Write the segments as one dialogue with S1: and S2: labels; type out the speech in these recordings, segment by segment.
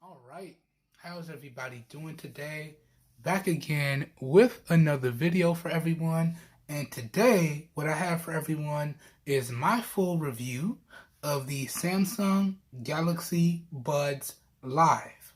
S1: All right, how's everybody doing today? Back again with another video for everyone. And today, what I have for everyone is my full review of the Samsung Galaxy Buds Live.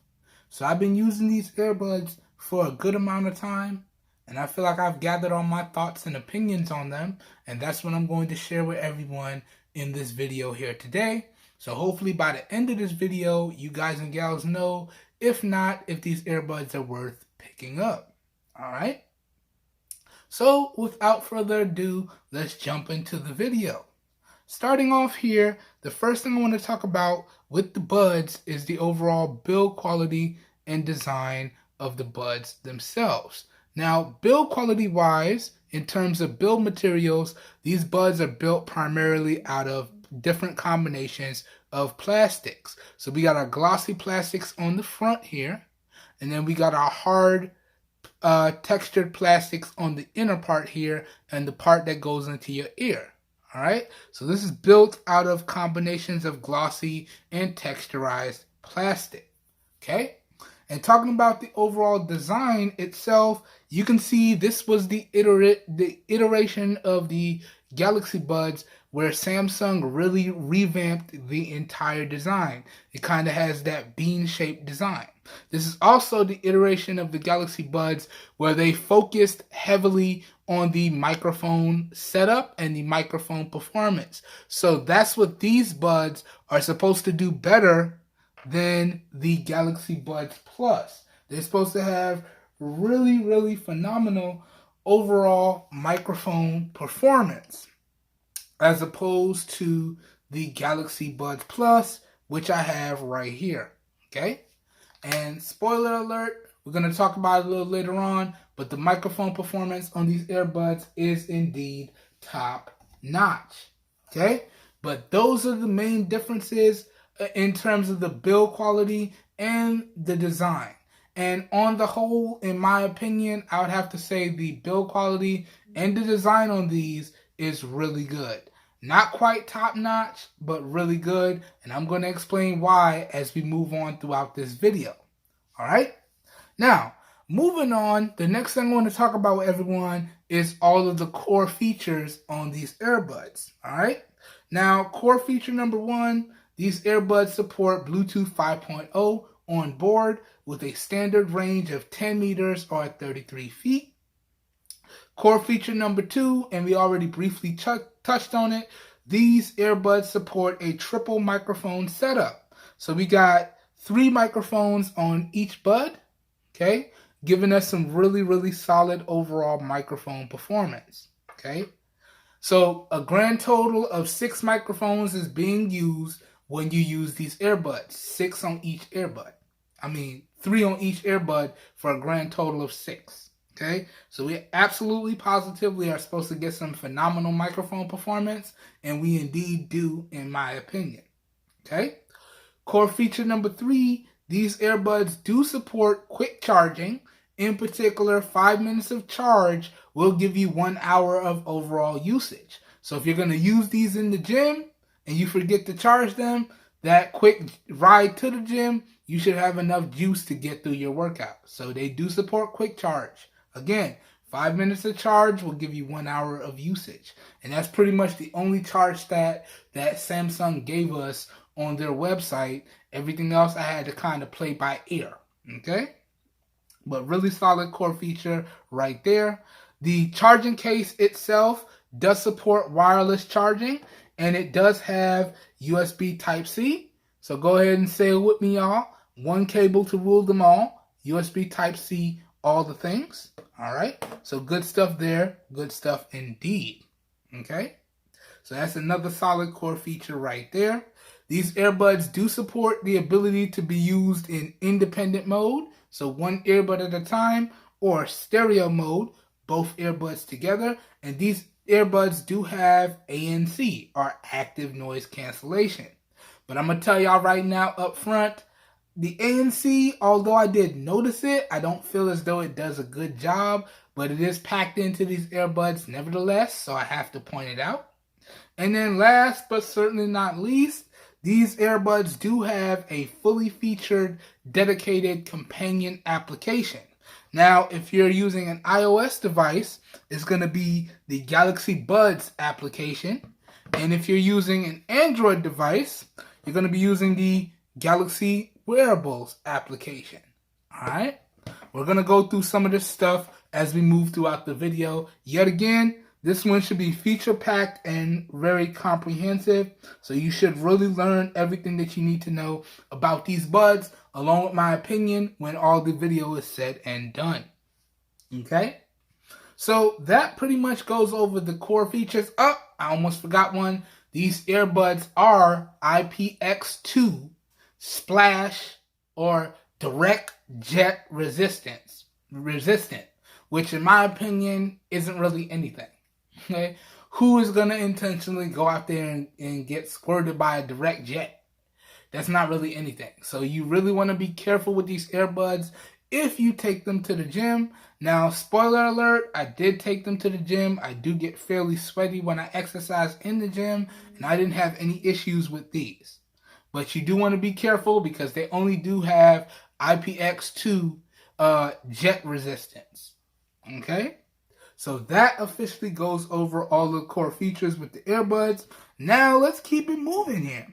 S1: So I've been using these earbuds for a good amount of time, and I feel like I've gathered all my thoughts and opinions on them, and that's what I'm going to share with everyone in this video here today. So hopefully by the end of this video, you guys and gals know, if not, if these earbuds are worth picking up. All right? So without further ado, let's jump into the video. Starting off here, the first thing I want to talk about with the buds is the overall build quality and design of the buds themselves. Now, build quality wise, in terms of build materials, these buds are built primarily out of different combinations of plastics. So we got our glossy plastics on the front here, and then we got our hard textured plastics on the inner part here and the part that goes into your ear. All right, so this is built out of combinations of glossy and texturized plastic. Okay, and talking about the overall design itself, you can see this was the iteration of the Galaxy Buds where Samsung really revamped the entire design. It kind of has that bean-shaped design. This is also the iteration of the Galaxy Buds where they focused heavily on the microphone setup and the microphone performance. So that's what these buds are supposed to do better than the Galaxy Buds Plus. They're supposed to have really, really phenomenal overall microphone performance, as opposed to the Galaxy Buds Plus, which I have right here. Okay? And spoiler alert, we're going to talk about it a little later on, but the microphone performance on these earbuds is indeed top notch. Okay? But those are the main differences in terms of the build quality and the design. And on the whole, in my opinion, I would have to say the build quality and the design on these is really good. Not quite top notch, but really good. And I'm going to explain why as we move on throughout this video. All right. Now, moving on, the next thing I want to talk about with everyone is all of the core features on these earbuds. All right. Now, core feature number one, these earbuds support Bluetooth 5.0 on board with a standard range of 10 meters or 33 feet. Core feature number two, and we already briefly touched on it, these earbuds support a triple microphone setup. So we got 3 microphones on each bud, okay, giving us some really, really solid overall microphone performance, okay. So a grand total of 6 microphones is being used when you use these earbuds, 6 on each earbud. 3 on each earbud for a grand total of 6. Okay, so we absolutely positively are supposed to get some phenomenal microphone performance, and we indeed do, in my opinion. Okay, core feature number 3, these earbuds do support quick charging. In particular, 5 minutes of charge will give you 1 hour of overall usage. So if you're going to use these in the gym and you forget to charge them, that quick ride to the gym, you should have enough juice to get through your workout. So they do support quick charge. Again, 5 minutes of charge will give you 1 hour of usage. And that's pretty much the only charge stat that Samsung gave us on their website. Everything else I had to kind of play by ear. Okay? But really solid core feature right there. The charging case itself does support wireless charging, and it does have USB Type-C. So go ahead and say it with me, y'all. One cable to rule them all. USB Type-C, all the things. All right. So good stuff there. Good stuff indeed. Okay. So that's another solid core feature right there. These earbuds do support the ability to be used in independent mode. So one earbud at a time, or stereo mode, both earbuds together. And these earbuds do have ANC, or active noise cancellation. But I'm going to tell y'all right now up front, the ANC, although I did notice it, I don't feel as though it does a good job, but it is packed into these earbuds nevertheless, so I have to point it out. And then last but certainly not least, these earbuds do have a fully featured, dedicated companion application. Now, if you're using an iOS device, it's going to be the Galaxy Buds application. And if you're using an Android device, you're going to be using the Galaxy Wearables application. All right? We're going to go through some of this stuff as we move throughout the video. Yet again, this one should be feature-packed and very comprehensive. So you should really learn everything that you need to know about these buds, along with my opinion, when all the video is said and done. Okay? So that pretty much goes over the core features. Oh, I almost forgot one. These earbuds are IPX2 splash or direct jet resistant, which in my opinion isn't really anything. Okay? Who is going to intentionally go out there and get squirted by a direct jet? That's not really anything. So you really want to be careful with these earbuds if you take them to the gym. Now, spoiler alert, I did take them to the gym. I do get fairly sweaty when I exercise in the gym, and I didn't have any issues with these. But you do want to be careful because they only do have IPX2 jet resistance. Okay? So that officially goes over all the core features with the earbuds. Now, let's keep it moving here.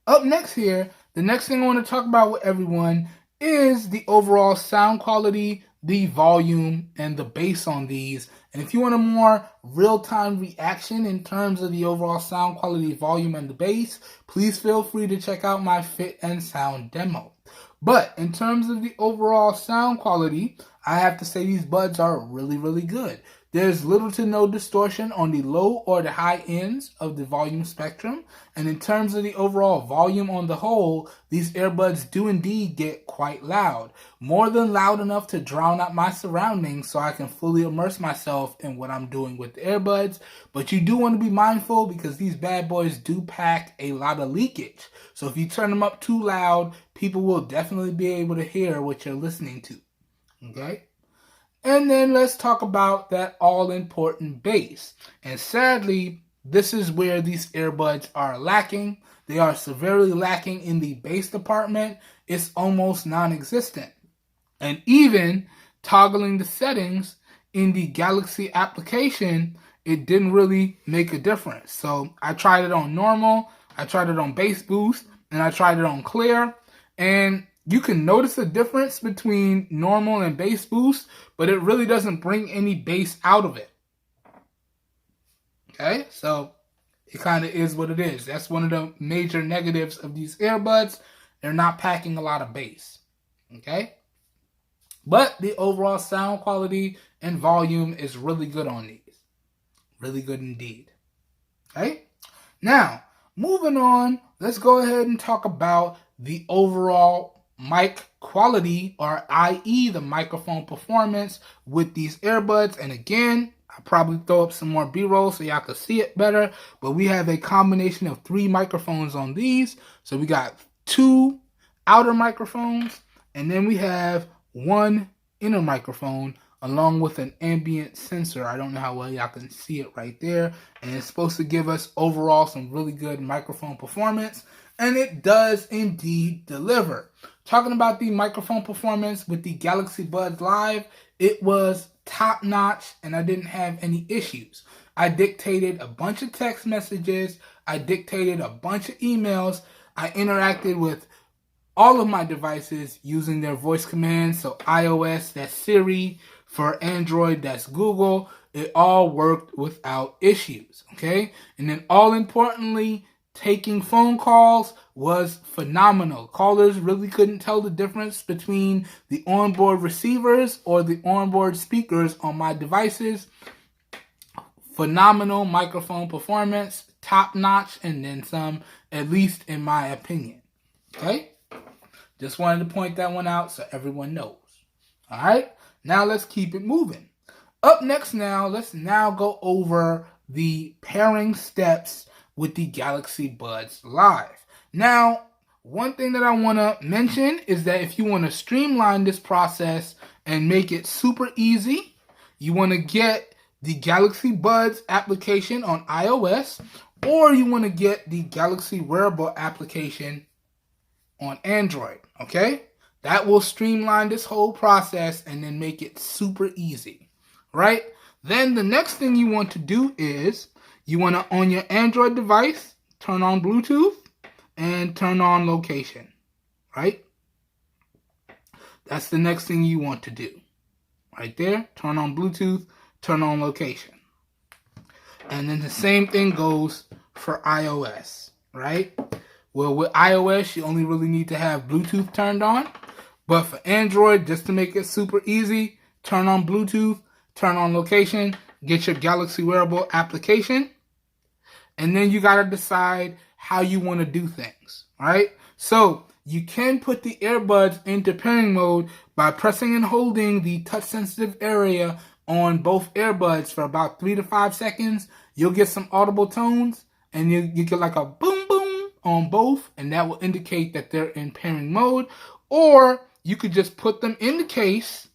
S1: Up next here, the next thing I want to talk about with everyone is the overall sound quality, the volume, and the bass on these. And if you want a more real-time reaction in terms of the overall sound quality, volume, and the bass, please feel free to check out my fit and sound demo. But in terms of the overall sound quality, I have to say these buds are really, really good. There's little to no distortion on the low or the high ends of the volume spectrum. And in terms of the overall volume on the whole, these earbuds do indeed get quite loud. More than loud enough to drown out my surroundings so I can fully immerse myself in what I'm doing with the earbuds. But you do want to be mindful because these bad boys do pack a lot of leakage. So if you turn them up too loud, people will definitely be able to hear what you're listening to. Okay? And then let's talk about that all-important bass. And sadly, this is where these earbuds are lacking. They are severely lacking in the bass department. It's almost non-existent. And even toggling the settings in the Galaxy application, it didn't really make a difference. So I tried it on normal, I tried it on bass boost, and I tried it on clear. And you can notice a difference between normal and bass boost, but it really doesn't bring any bass out of it. Okay, so it kind of is what it is. That's one of the major negatives of these earbuds. They're not packing a lot of bass. Okay, but the overall sound quality and volume is really good on these. Really good indeed. Okay, now moving on, let's go ahead and talk about the overall mic quality, or i.e. the microphone performance with these earbuds. And again, I'll probably throw up some more B-roll so y'all can see it better, but we have a combination of 3 microphones on these. So we got 2 outer microphones, and then we have 1 inner microphone along with an ambient sensor. I don't know how well y'all can see it right there, and it's supposed to give us overall some really good microphone performance, and it does indeed deliver. Talking about the microphone performance with the Galaxy Buds Live, it was top-notch and I didn't have any issues. I dictated a bunch of text messages, I dictated a bunch of emails, I interacted with all of my devices using their voice commands. So iOS, that's Siri. For Android, that's Google. It all worked without issues, okay? And then all importantly, taking phone calls was phenomenal. Callers really couldn't tell the difference between the onboard receivers or the onboard speakers on my devices. Phenomenal microphone performance, top notch, and then some, at least in my opinion. Okay? Just wanted to point that one out so everyone knows. All right? Now let's keep it moving. Up next now, let's now go over the pairing steps with the Galaxy Buds Live. Now, one thing that I want to mention is that if you want to streamline this process and make it super easy, you want to get the Galaxy Buds application on iOS, or you want to get the Galaxy Wearable application on Android, okay? That will streamline this whole process and then make it super easy, right? Then the next thing you want to do is you want to, on your Android device, turn on Bluetooth and turn on location, right? That's the next thing you want to do. Right there, turn on Bluetooth, turn on location. And then the same thing goes for iOS, right? Well, with iOS, you only really need to have Bluetooth turned on. But for Android, just to make it super easy, turn on Bluetooth, turn on location, get your Galaxy Wearable application. And then you got to decide how you want to do things, right? So you can put the earbuds into pairing mode by pressing and holding the touch-sensitive area on both earbuds for about 3 to 5 seconds. You'll get some audible tones, and you get like a boom boom on both, and that will indicate that they're in pairing mode. Or you could just put them in the case,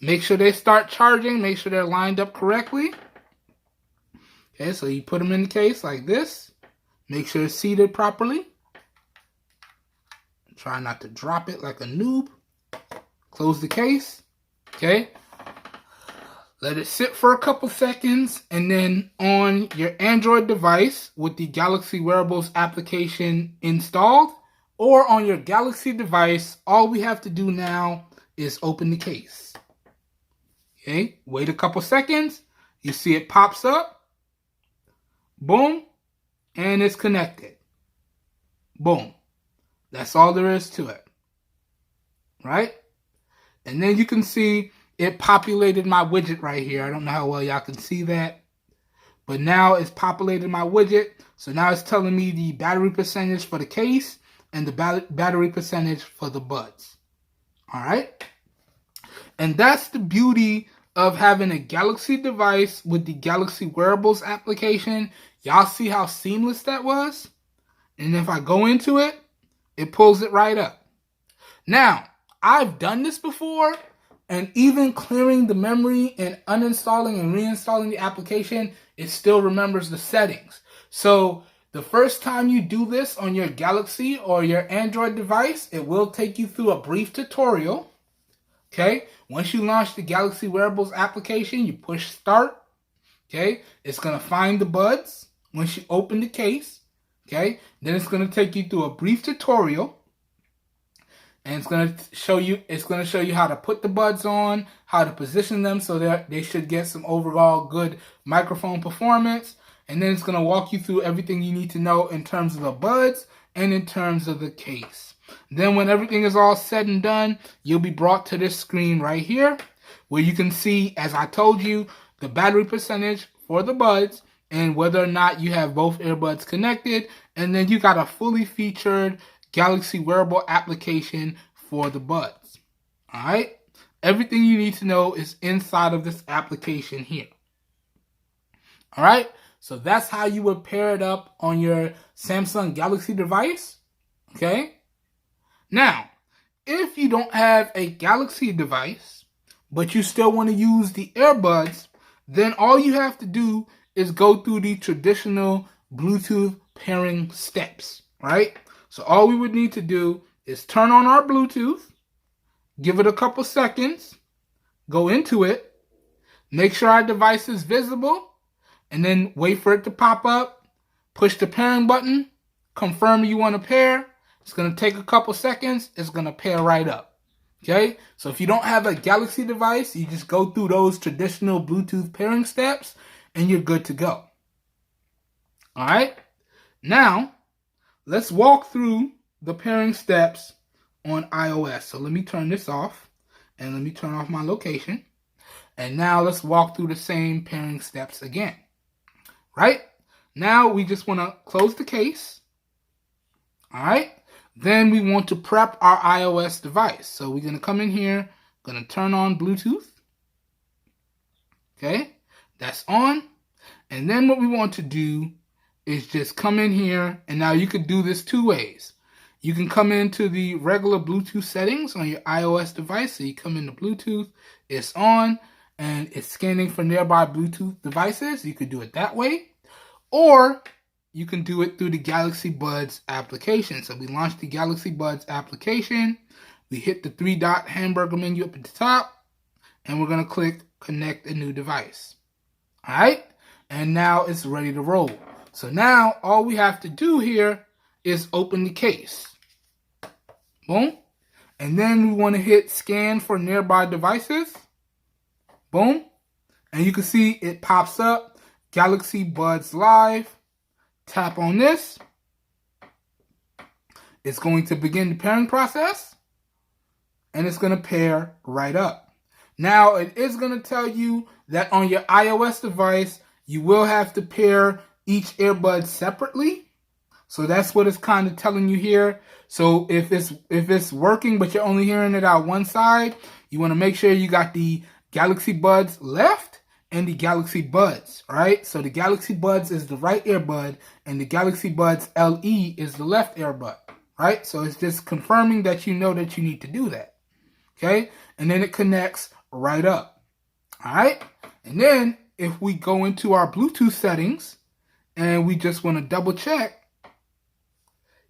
S1: make sure they start charging, make sure they're lined up correctly. Okay, so you put them in the case like this. Make sure it's seated properly. Try not to drop it like a noob. Close the case. Okay. Let it sit for a couple seconds, and then on your Android device with the Galaxy Wearables application installed, or on your Galaxy device, all we have to do now is open the case. Okay, wait a couple seconds. You see it pops up. Boom. And it's connected. Boom. That's all there is to it. Right? And then you can see it populated my widget right here. I don't know how well y'all can see that. But now it's populated my widget. So now it's telling me the battery percentage for the case and the battery percentage for the buds. Alright? And that's the beauty of having a Galaxy device with the Galaxy Wearables application. Y'all see how seamless that was? And if I go into it, it pulls it right up. Now, I've done this before, and even clearing the memory and uninstalling and reinstalling the application, it still remembers the settings. So the first time you do this on your Galaxy or your Android device, it will take you through a brief tutorial. Okay, once you launch the Galaxy Wearables application, you push start. Okay, it's going to find the buds once you open the case. Okay, then it's going to take you through a brief tutorial. And it's going to show you how to put the buds on, how to position them so that they should get some overall good microphone performance. And then it's going to walk you through everything you need to know in terms of the buds and in terms of the case. Then when everything is all said and done, you'll be brought to this screen right here where you can see, as I told you, the battery percentage for the buds and whether or not you have both earbuds connected. And then you got a fully featured Galaxy Wearable application for the buds. Alright? Everything you need to know is inside of this application here. Alright? So that's how you would pair it up on your Samsung Galaxy device. Okay? Now, if you don't have a Galaxy device, but you still want to use the earbuds, then all you have to do is go through the traditional Bluetooth pairing steps. Right? So all we would need to do is turn on our Bluetooth, give it a couple seconds, go into it, make sure our device is visible, and then wait for it to pop up, push the pairing button, confirm you want to pair. It's going to take a couple seconds. It's going to pair right up. Okay? So if you don't have a Galaxy device, you just go through those traditional Bluetooth pairing steps, and you're good to go. All right? Now, let's walk through the pairing steps on iOS. So let me turn this off and let me turn off my location. And now let's walk through the same pairing steps again. Right? Now we just want to close the case. All right? Then we want to prep our iOS device. So we're going to come in here, going to turn on Bluetooth. Okay? That's on. And then what we want to do is just come in here, and now you could do this two ways. You can come into the regular Bluetooth settings on your iOS device. So you come into Bluetooth, it's on, and it's scanning for nearby Bluetooth devices. You could do it that way. or you can do it through the Galaxy Buds application. So we launch the Galaxy Buds application. We hit the 3-dot hamburger menu up at the top, and we're going to click Connect a New Device. All right, and now it's ready to roll. So now all we have to do here is open the case. Boom. And then we want to hit Scan for Nearby Devices. Boom. And you can see it pops up, Galaxy Buds Live. Tap on this. It's going to begin the pairing process, and it's going to pair right up. Now, it is going to tell you that on your iOS device, you will have to pair each earbud separately. So that's what it's kind of telling you here. So if it's working, but you're only hearing it out one side, you want to make sure you got the Galaxy Buds left and the Galaxy Buds, right? So the Galaxy Buds is the right earbud, and the Galaxy Buds LE is the left earbud, right? So it's just confirming that you know that you need to do that, okay? And then it connects right up, all right? And then if we go into our Bluetooth settings and we just want to double check,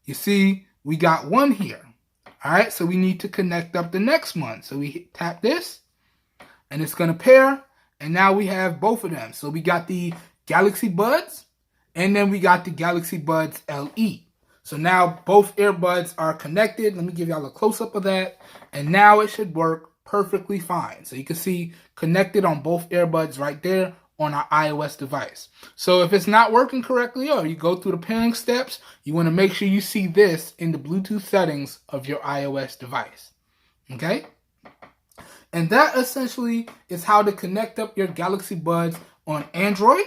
S1: you see we got one here, all right? So we need to connect up the next one. So we tap this, and it's going to pair. And now we have both of them. So we got the Galaxy Buds, and then we got the Galaxy Buds LE. So now both earbuds are connected. Let me give y'all a close-up of that. And now it should work perfectly fine. So you can see connected on both earbuds right there on our iOS device. So if it's not working correctly, or you go through the pairing steps, you want to make sure you see this in the Bluetooth settings of your iOS device. Okay? And that essentially is how to connect up your Galaxy Buds on Android,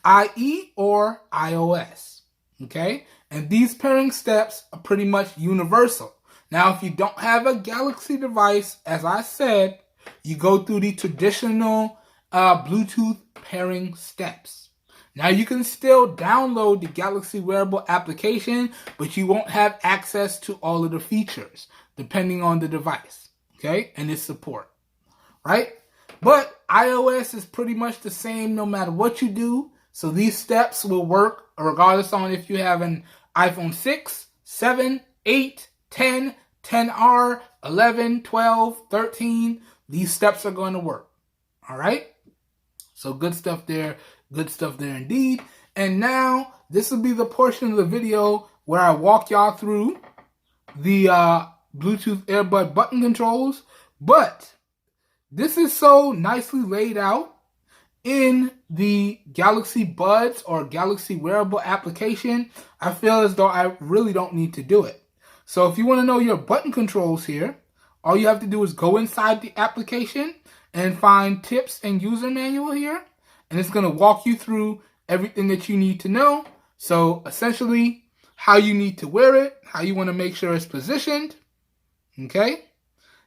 S1: IE, or iOS. Okay? And these pairing steps are pretty much universal. Now, if you don't have a Galaxy device, as I said, you go through the traditional Bluetooth pairing steps. Now, you can still download the Galaxy Wearable application, but you won't have access to all of the features, depending on the device. Okay, and its support, right? But iOS is pretty much the same no matter what you do. So these steps will work regardless on if you have an iPhone 6, 7, 8, 10, 10R, 11, 12, 13. These steps are going to work, all right? So good stuff there indeed. And now this will be the portion of the video where I walk y'all through the Bluetooth earbud button controls, but this is so nicely laid out in the Galaxy Buds or Galaxy Wearable application, I feel as though I really don't need to do it. So if you want to know your button controls here, all you have to do is go inside the application and find tips and user manual here, and it's going to walk you through everything that you need to know. So essentially, how you need to wear it, how you want to make sure it's positioned. Okay,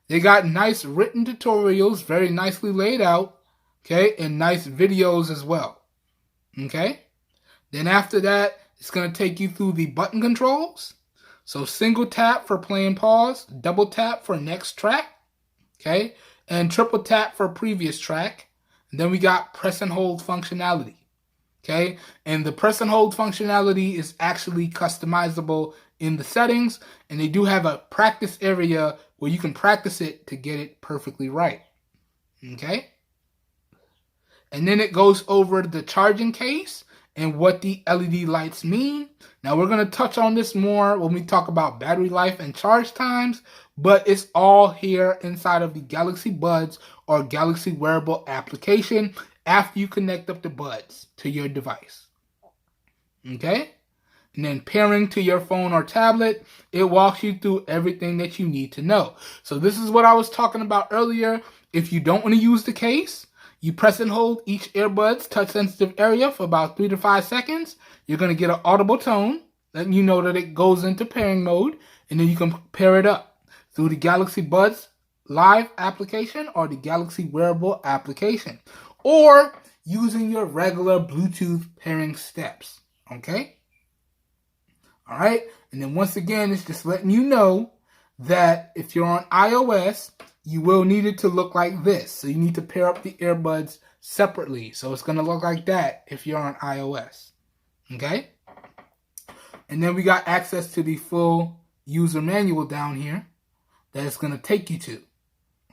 S1: they got nice written tutorials, very nicely laid out, okay, and nice videos as well. Okay, then after that, it's going to take you through the button controls. So single tap for play and pause, double tap for next track, okay, and triple tap for previous track. And then we got press and hold functionality, okay, and the press and hold functionality is actually customizable in the settings, and they do have a practice area where you can practice it to get it perfectly right. Okay? And then it goes over the charging case and what the LED lights mean. Now we're going to touch on this more when we talk about battery life and charge times, but it's all here inside of the Galaxy Buds or Galaxy Wearable application after you connect up the buds to your device. Okay? And then pairing to your phone or tablet, it walks you through everything that you need to know. So this is what I was talking about earlier. If you don't want to use the case, you press and hold each earbud's touch-sensitive area for about 3 to 5 seconds. You're going to get an audible tone, letting you know that it goes into pairing mode, and then you can pair it up through the Galaxy Buds Live application or the Galaxy Wearable application, or using your regular Bluetooth pairing steps. Okay? All right, and then once again, it's just letting you know that if you're on iOS, you will need it to look like this. So you need to pair up the earbuds separately. So it's going to look like that if you're on iOS. Okay? And then we got access to the full user manual down here that it's going to take you to.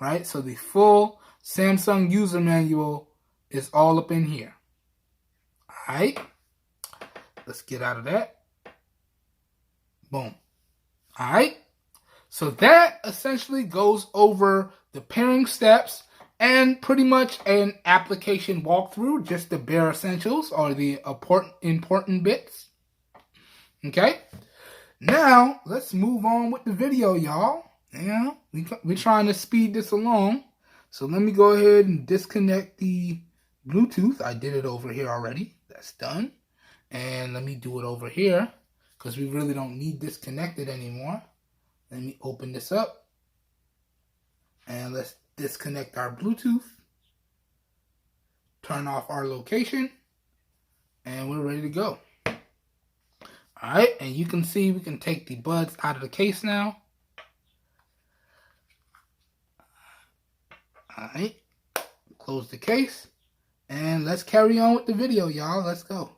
S1: Right? So the full Samsung user manual is all up in here. Alright? Let's get out of that. Boom. Alright? So that essentially goes over the pairing steps and pretty much an application walkthrough, just the bare essentials or the important bits. Okay? Now, let's move on with the video, y'all. Yeah, we're trying to speed this along. So let me go ahead and disconnect the Bluetooth. I did it over here already. That's done. And let me do it over here because we really don't need this connected anymore. Let me open this up. And let's disconnect our Bluetooth. Turn off our location. And we're ready to go. Alright, and you can see we can take the buds out of the case now. Alright, close the case. And let's carry on with the video, y'all. Let's go.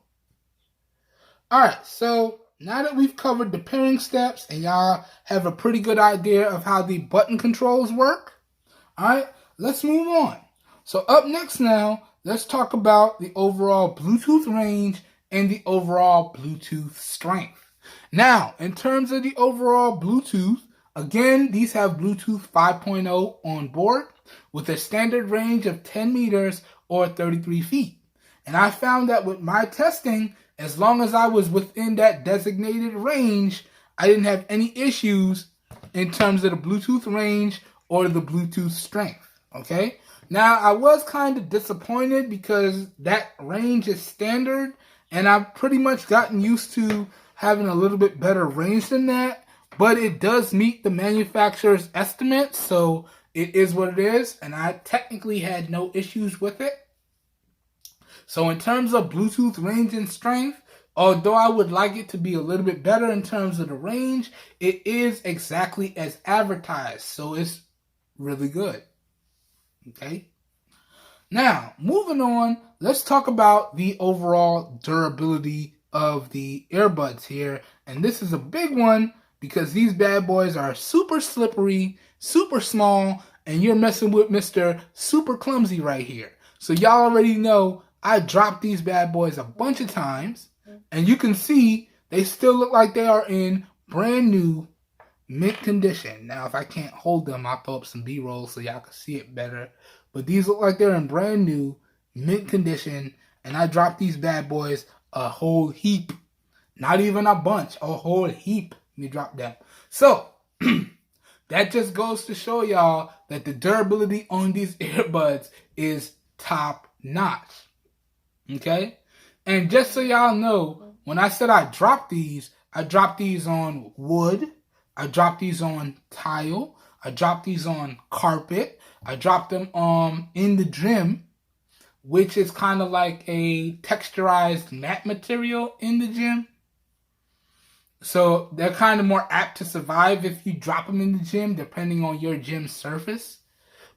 S1: Alright, so now that we've covered the pairing steps and y'all have a pretty good idea of how the button controls work, alright, let's move on. So up next now, let's talk about the overall Bluetooth range and the overall Bluetooth strength. Now, in terms of the overall Bluetooth, again, these have Bluetooth 5.0 on board with a standard range of 10 meters or 33 feet. And I found that with my testing, as long as I was within that designated range, I didn't have any issues in terms of the Bluetooth range or the Bluetooth strength. Okay? Now, I was kind of disappointed because that range is standard, and I've pretty much gotten used to having a little bit better range than that, but it does meet the manufacturer's estimates, so it is what it is, and I technically had no issues with it. So in terms of Bluetooth range and strength, although I would like it to be a little bit better in terms of the range, it is exactly as advertised, so it's really good. Okay? Now, moving on, let's talk about the overall durability of the earbuds here. And this is a big one because these bad boys are super slippery, super small, and you're messing with Mr. Super Clumsy right here. So y'all already know I dropped these bad boys a bunch of times, and you can see they still look like they are in brand new mint condition. Now, if I can't hold them, I'll throw up some B-roll so y'all can see it better. But these look like they're in brand new mint condition, and I dropped these bad boys a whole heap. Not even a bunch, a whole heap. Let me drop them. So, that just goes to show y'all that the durability on these earbuds is top notch. Okay? And just so y'all know, when I said I dropped these on wood, I dropped these on tile, I dropped these on carpet, I dropped them in the gym, which is kind of like a texturized mat material in the gym. So they're kind of more apt to survive if you drop them in the gym, depending on your gym surface.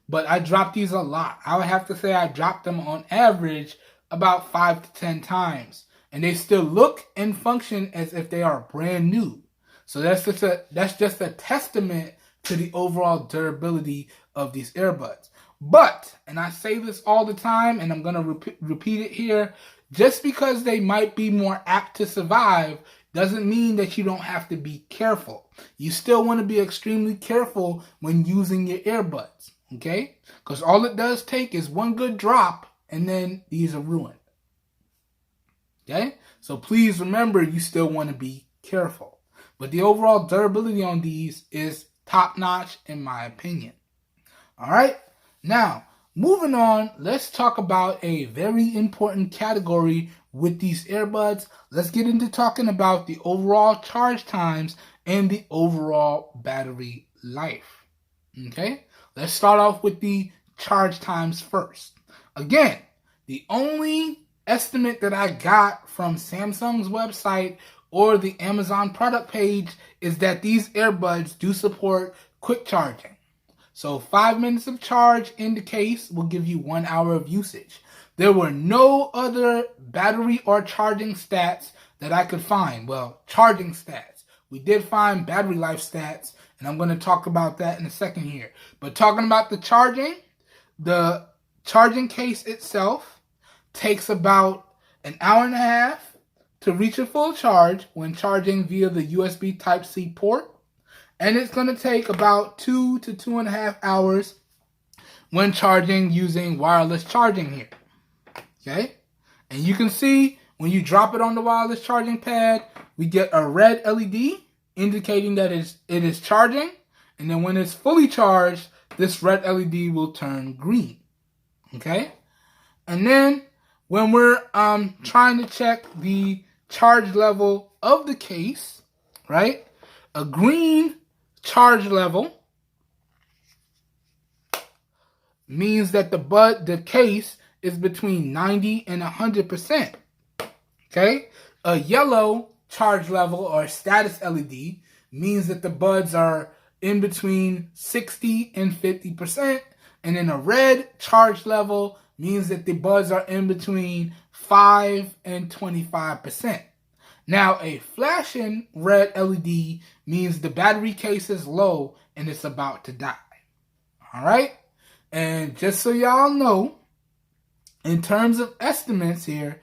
S1: But I dropped these a lot. I would have to say I dropped them on average about 5 to 10 times. And they still look and function as if they are brand new. So that's just a testament to the overall durability of these earbuds. But, and I say this all the time, and I'm going to repeat it here, just because they might be more apt to survive doesn't mean that you don't have to be careful. You still want to be extremely careful when using your earbuds, okay? Because all it does take is one good drop, and then these are ruined. Okay? So please remember, you still want to be careful. But the overall durability on these is top-notch in my opinion. Alright? Now, moving on, let's talk about a very important category with these earbuds. Let's get into talking about the overall charge times and the overall battery life. Okay? Let's start off with the charge times first. Again, the only estimate that I got from Samsung's website or the Amazon product page is that these earbuds do support quick charging. So 5 minutes of charge in the case will give you 1 hour of usage. There were no other battery or charging stats that I could find. Well, charging stats. We did find battery life stats, and I'm going to talk about that in a second here. But talking about the charging case itself takes about an hour and a half to reach a full charge when charging via the USB Type-C port. And it's going to take about 2 to 2.5 hours when charging using wireless charging here. Okay? And you can see when you drop it on the wireless charging pad, we get a red LED indicating that it is charging. And then when it's fully charged, this red LED will turn green. Okay? And then when we're trying to check the charge level of the case, right? A green charge level means that the case is between 90 and 100%. Okay? A yellow charge level or status LED means that the buds are in between 60 and 50%. And then a red charge level means that the buds are in between 5 and 25%. Now, a flashing red LED means the battery case is low and it's about to die. All right? And just so y'all know, in terms of estimates here,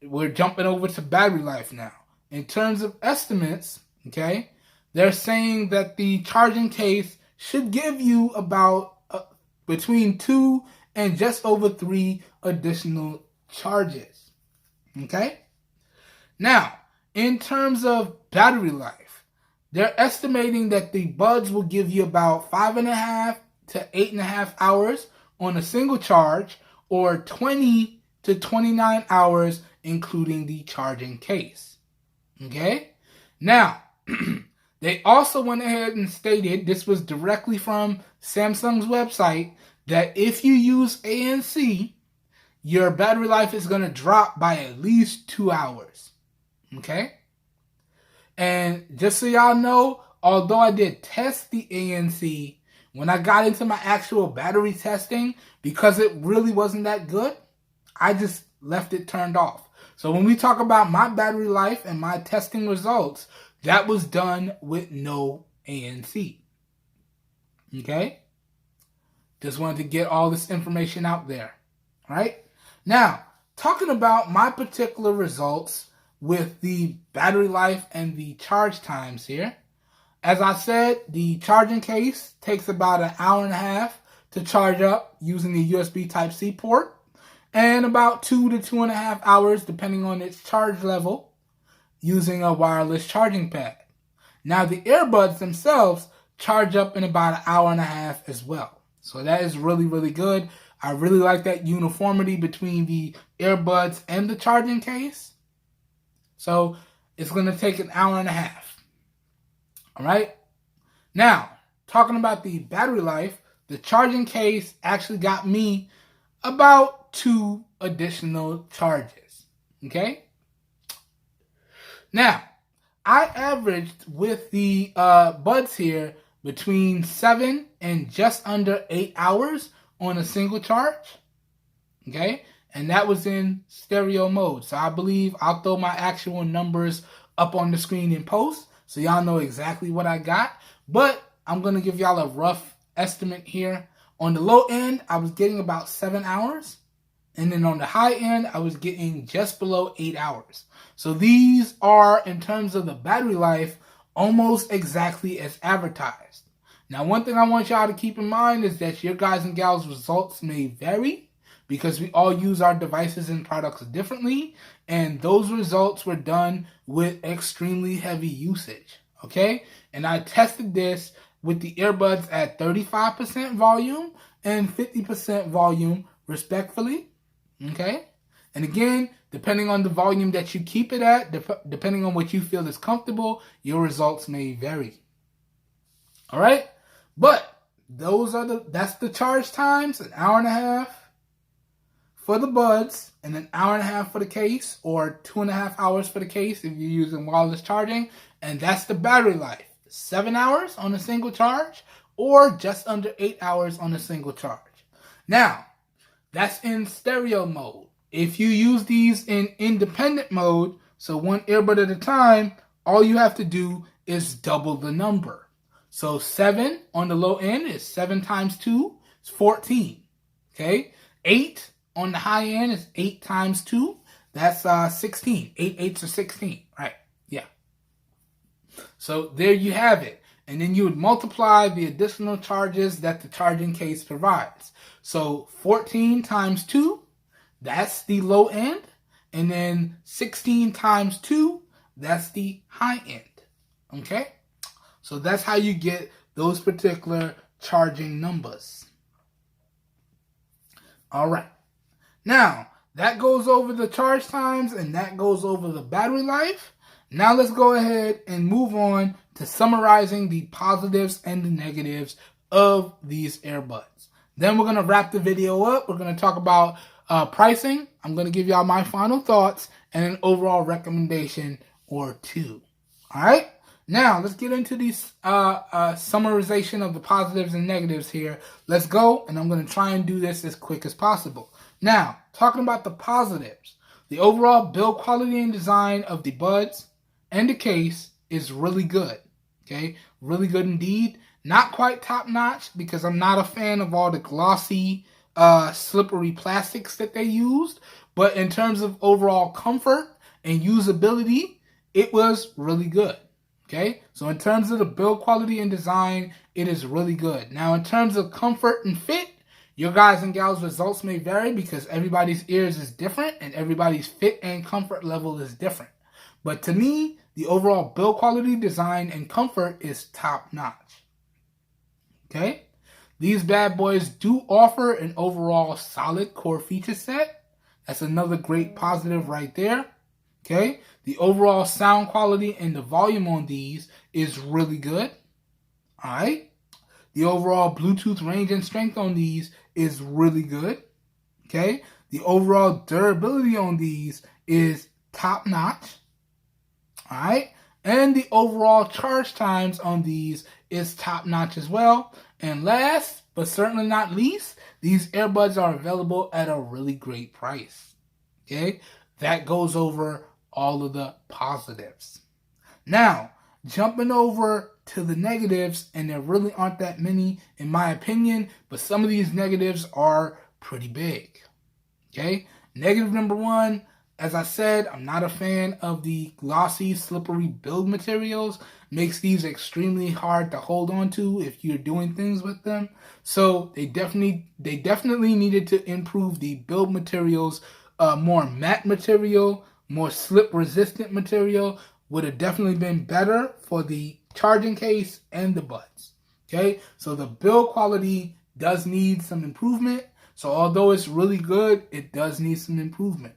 S1: we're jumping over to battery life now. In terms of estimates, okay, they're saying that the charging case should give you about between 2 and just over 3 additional charges. Okay? Now, in terms of battery life, they're estimating that the buds will give you about 5.5 to 8.5 hours on a single charge, or 20 to 29 hours including the charging case. Okay? Now, they also went ahead and stated, this was directly from Samsung's website, that if you use ANC, your battery life is going to drop by at least 2 hours. Okay? And just so y'all know, although I did test the ANC, when I got into my actual battery testing, because it really wasn't that good, I just left it turned off. So when we talk about my battery life and my testing results, that was done with no ANC. Okay? Just wanted to get all this information out there. Right? Now, talking about my particular results with the battery life and the charge times here. As I said, the charging case takes about an hour and a half to charge up using the USB Type-C port, and about 2 to 2.5 hours depending on its charge level using a wireless charging pad. Now the earbuds themselves charge up in about an hour and a half as well. So that is really, really good. I really like that uniformity between the earbuds and the charging case. So it's going to take an hour and a half. All right. Now, talking about the battery life, the charging case actually got me about 2 additional charges. Okay. Now, I averaged with the buds here between 7 and just under 8 hours on a single charge. Okay. And that was in stereo mode. So I believe I'll throw my actual numbers up on the screen in post, so y'all know exactly what I got. But I'm going to give y'all a rough estimate here. On the low end, I was getting about 7 hours. And then on the high end, I was getting just below 8 hours. So these are, in terms of the battery life, almost exactly as advertised. Now, one thing I want y'all to keep in mind is that your guys and gals' results may vary, because we all use our devices and products differently, and those results were done with extremely heavy usage, okay? And I tested this with the earbuds at 35% volume and 50% volume, respectfully, okay? And again, depending on the volume that you keep it at, depending on what you feel is comfortable, your results may vary, all right? But that's the charge times, an hour and a half for the buds, and an hour and a half for the case, or 2.5 hours for the case if you're using wireless charging. And that's the battery life. 7 hours on a single charge, or just under 8 hours on a single charge. Now, that's in stereo mode. If you use these in independent mode, so one earbud at a time, all you have to do is double the number. So 7 on the low end is 7 times 2 is 14. Okay? 8 on the high end is 8 times 2. That's 16. 8 8s are 16. Right. Yeah. So there you have it. And then you would multiply the additional charges that the charging case provides. So 14 times 2, that's the low end. And then 16 times 2, that's the high end. Okay? So that's how you get those particular charging numbers. All right. Now, that goes over the charge times and that goes over the battery life. Now let's go ahead and move on to summarizing the positives and the negatives of these earbuds. Then we're going to wrap the video up. We're going to talk about pricing. I'm going to give y'all my final thoughts and an overall recommendation or two. All right? Now, let's get into these summarization of the positives and negatives here. Let's go, and I'm going to try and do this as quick as possible. Now, talking about the positives, the overall build quality and design of the buds and the case is really good. Okay, really good indeed. Not quite top notch because I'm not a fan of all the glossy, slippery plastics that they used. But in terms of overall comfort and usability, it was really good. Okay, so in terms of the build quality and design, it is really good. Now, in terms of comfort and fit, your guys and gals results may vary because everybody's ears is different and everybody's fit and comfort level is different. But to me, the overall build quality, design, and comfort is top notch. Okay, these bad boys do offer an overall solid core feature set. That's another great positive right there. Okay, the overall sound quality and the volume on these is really good. All right, the overall Bluetooth range and strength on these is really good. Okay, the overall durability on these is top notch. All right, and the overall charge times on these is top notch as well. And last but certainly not least, these earbuds are available at a really great price. Okay, that goes over all of the positives. Now, jumping over to the negatives, and there really aren't that many in my opinion, but some of these negatives are pretty big. Okay, negative number one, as I said, I'm not a fan of the glossy, slippery build materials. Makes these extremely hard to hold on to if you're doing things with them. So they definitely needed to improve the build materials. More matte material, more slip resistant material would have definitely been better for the charging case and the buds. Okay, so the build quality does need some improvement. So although it's really good, it does need some improvement.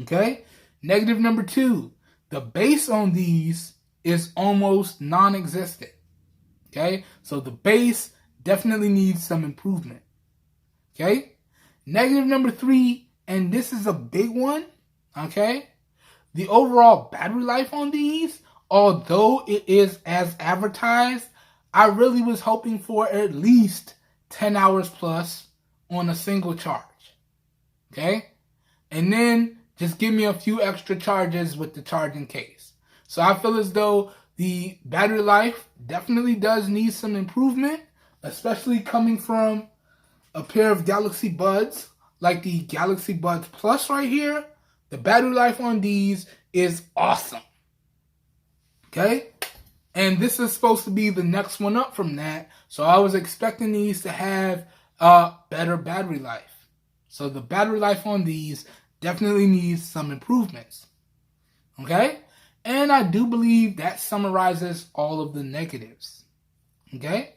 S1: Okay, negative number two, the bass on these is almost non-existent. Okay, so the bass definitely needs some improvement. Okay, negative number three, and this is a big one. Okay, the overall battery life on these, although it is as advertised, I really was hoping for at least 10 hours plus on a single charge. Okay, and then just give me a few extra charges with the charging case. So I feel as though the battery life definitely does need some improvement, especially coming from a pair of Galaxy Buds like the Galaxy Buds Plus right here. The battery life on these is awesome. Okay? And this is supposed to be the next one up from that. So I was expecting these to have a better battery life. So the battery life on these definitely needs some improvements. Okay? And I do believe that summarizes all of the negatives. Okay?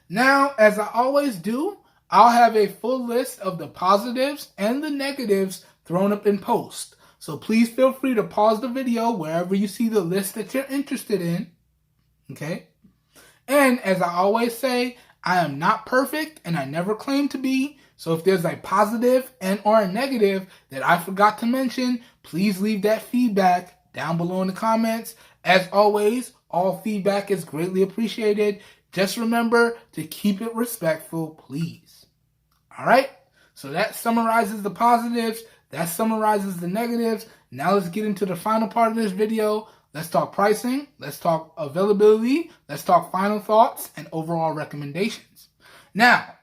S1: Now, as I always do, I'll have a full list of the positives and the negatives thrown up in post. So please feel free to pause the video wherever you see the list that you're interested in. Okay? And as I always say, I am not perfect and I never claim to be. So if there's a positive and or a negative that I forgot to mention, please leave that feedback down below in the comments. As always, all feedback is greatly appreciated. Just remember to keep it respectful, please. All right? So that summarizes the positives. That summarizes the negatives. Now let's get into the final part of this video. Let's talk pricing. Let's talk availability. Let's talk final thoughts and overall recommendations. Now,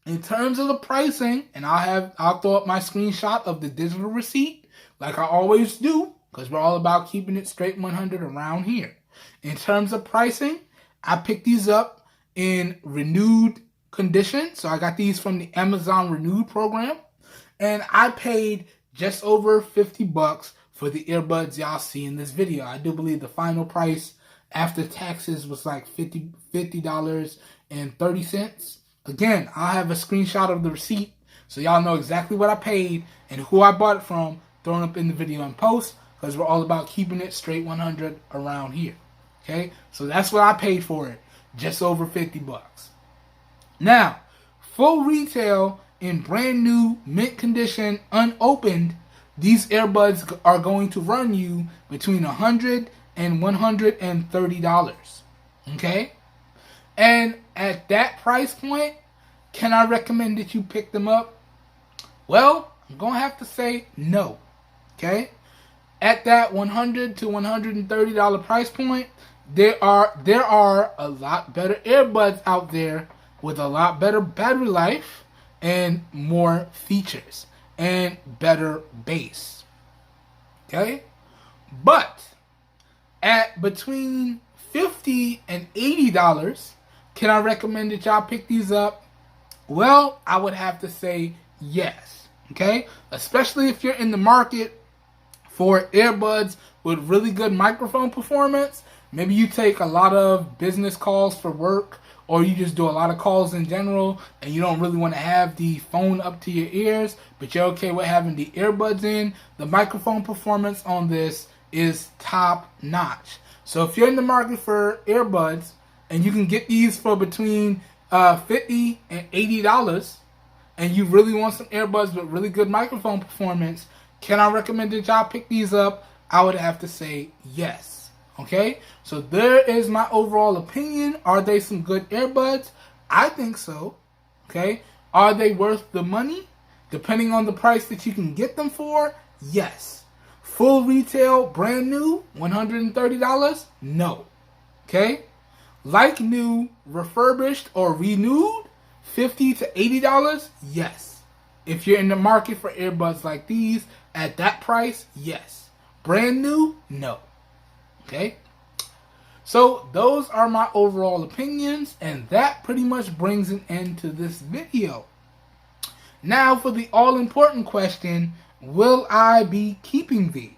S1: in terms of the pricing, and I'll throw up my screenshot of the digital receipt like I always do, because we're all about keeping it straight 100 around here. In terms of pricing, I picked these up in renewed condition. So I got these from the Amazon Renewed program, and I paid just over $50 for the earbuds y'all see in this video. I do believe the final price after taxes was like $50.30. Again, I'll have a screenshot of the receipt so y'all know exactly what I paid and who I bought it from, thrown up in the video and post, because we're all about keeping it straight 100 around here. Okay, so that's what I paid for it, just over $50. Now, full retail in brand new mint condition, unopened, these earbuds are going to run you between $100 and $130. Okay? And at that price point, can I recommend that you pick them up? Well, I'm going to have to say no. Okay? At that $100 to $130 price point, there are a lot better earbuds out there with a lot better battery life and more features and better bass. Okay? But at between $50 and $80, can I recommend that y'all pick these up? Well, I would have to say yes. Okay? Especially if you're in the market for earbuds with really good microphone performance. Maybe you take a lot of business calls for work, or you just do a lot of calls in general and you don't really want to have the phone up to your ears, but you're okay with having the earbuds in. The microphone performance on this is top notch. So if you're in the market for earbuds and you can get these for between $50 and $80 and you really want some earbuds with really good microphone performance, can I recommend that y'all pick these up? I would have to say yes. Okay, so there is my overall opinion. Are they some good earbuds? I think so. Okay, are they worth the money? Depending on the price that you can get them for, yes. Full retail, brand new, $130? No. Okay, like new, refurbished, or renewed, $50 to $80? Yes. If you're in the market for earbuds like these, at that price, yes. Brand new? No. Okay, so those are my overall opinions, and that pretty much brings an end to this video. Now for the all-important question, will I be keeping these?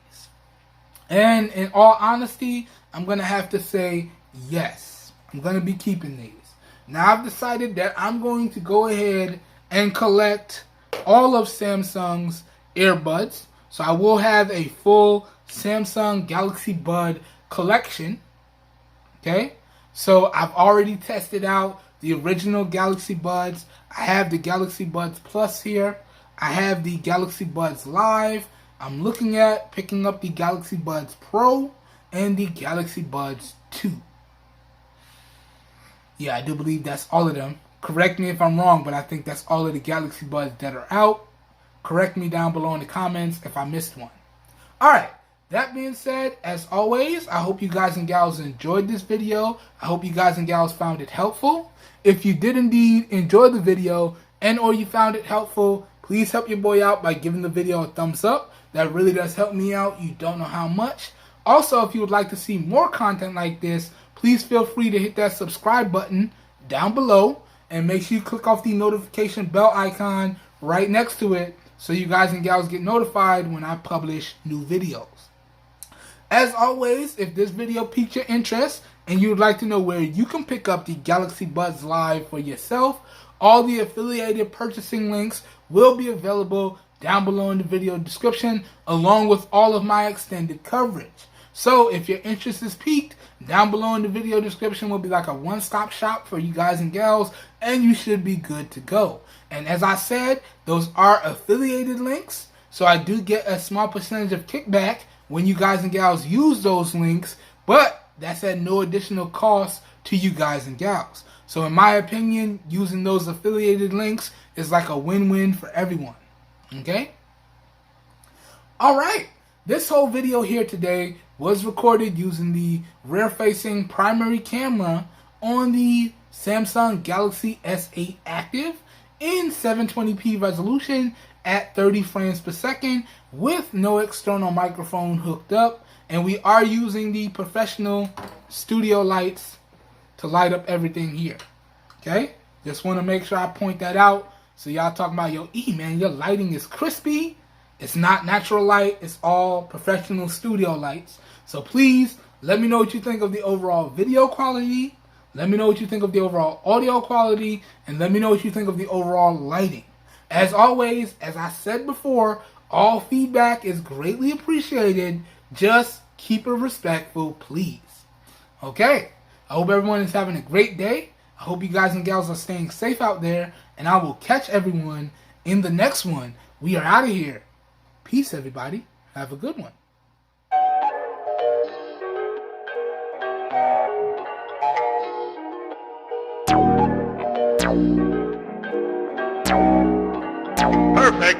S1: And in all honesty, I'm going to have to say yes. I'm going to be keeping these. Now I've decided that I'm going to go ahead and collect all of Samsung's earbuds. So I will have a full Samsung Galaxy Bud collection. Okay, so I've already tested out the original Galaxy Buds. I have the Galaxy Buds Plus here. I have the Galaxy Buds Live. I'm looking at picking up the Galaxy Buds Pro and the Galaxy Buds 2. Yeah, I do believe that's all of them. Correct me if I'm wrong, but I think that's all of the Galaxy Buds that are out. Correct me down below in the comments if I missed one. Alright. That being said, as always, I hope you guys and gals enjoyed this video. I hope you guys and gals found it helpful. If you did indeed enjoy the video and or you found it helpful, please help your boy out by giving the video a thumbs up. That really does help me out. You don't know how much. Also, if you would like to see more content like this, please feel free to hit that subscribe button down below and make sure you click off the notification bell icon right next to it so you guys and gals get notified when I publish new videos. As always, if this video piqued your interest and you would like to know where you can pick up the Galaxy Buds Live for yourself, all the affiliated purchasing links will be available down below in the video description, along with all of my extended coverage. So if your interest is piqued, down below in the video description will be like a one-stop shop for you guys and gals, and you should be good to go. And as I said, those are affiliated links, so I do get a small percentage of kickback when you guys and gals use those links, but that's at no additional cost to you guys and gals. So in my opinion, using those affiliated links is like a win-win for everyone. Okay? Alright, this whole video here today was recorded using the rear-facing primary camera on the Samsung Galaxy S8 Active in 720p resolution at 30 frames per second with no external microphone hooked up, and we are using the professional studio lights to light up everything here. Okay, just want to make sure I point that out. So y'all talking about, yo, man, your lighting is crispy. It's not natural light, it's all professional studio lights. So please let me know what you think of the overall video quality. Let me know what you think of the overall audio quality, and let me know what you think of the overall lighting. As always, as I said before, all feedback is greatly appreciated. Just keep it respectful, please. Okay, I hope everyone is having a great day. I hope you guys and gals are staying safe out there, and I will catch everyone in the next one. We are out of here. Peace, everybody. Have a good one.
S2: Perfect.